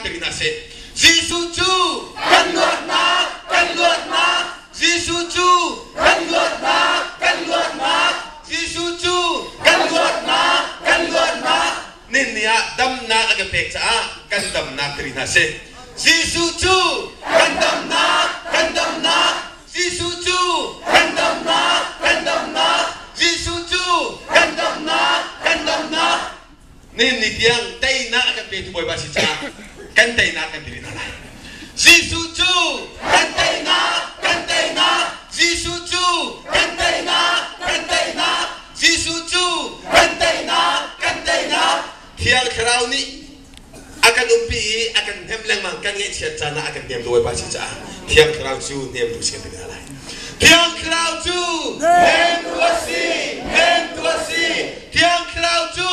terina se Jisu chu kan luat na Jisu chu kan luat na Jisu chu kan luat na nin niya dam na agapek sa kan dam na terina se Jisu chu kan dam na Jisu chu kan dam na Jisu chu kan dam na nin ni tiang tay na agapek tu boy basi sa kan tay na kan diri na Jisu chu kan tay na Jisu chu kan tay na Jisu chu kan tay na tiang kerau ni akan umpi akan hemlang mang kan ngai siat sana akan diam dua basi sa tiang kerau chu diam tu siat dengan lain tiang kerau chu nem tu si tiang kerau chu